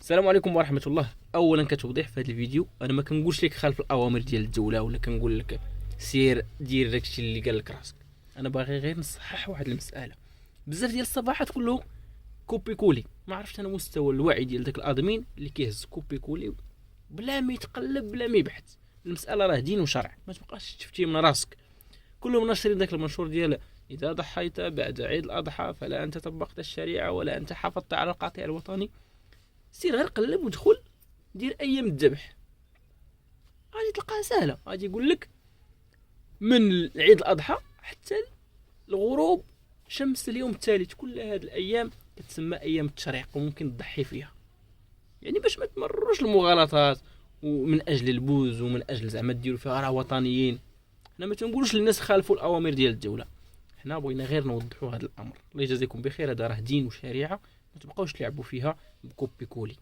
السلام عليكم ورحمه الله. اولا كتوضيح في هذا الفيديو، انا ما كنقولش لك خالف الاوامر ديال الدوله، ولا كنقول لك سير دير داكشي اللي قال لك راسك. انا باغي غير نصحح واحد المساله. بزاف ديال الصباحات كله كوبي كولي، ما عرفتش انا مستوى الوعي ديال داك الادمين اللي كيهز كوبي كولي بلا ما يتقلب بلا ما يبحث. المساله راه دين وشرع، ما تبقاش تفتي من راسك. كلهم ناشرين داك المنشور ديال اذا ضحيت بعد عيد الاضحى فلا انت طبقت الشريعه ولا انت حافظت على القطيع الوطني. سير غير قلب ودخل دير ايام الذبح، غادي تلقاها سهله. غادي يقول لك من عيد الاضحى حتى الغروب شمس اليوم الثالث، كل هذه الايام كتسمى ايام التشريق وممكن تضحي فيها، يعني باش ما تمرروش المغالطات ومن اجل البوز ومن اجل زعما ديروا فيها راه وطنيين. حنا ما تنقولوش للناس خالفوا الاوامر ديال الدوله، حنا بغينا غير نوضحوا هذا الامر. الله يجازيكم بخير، هذا راه دين وشريعه، ما تبقاوش تلعبوا فيها بكوبي كولي.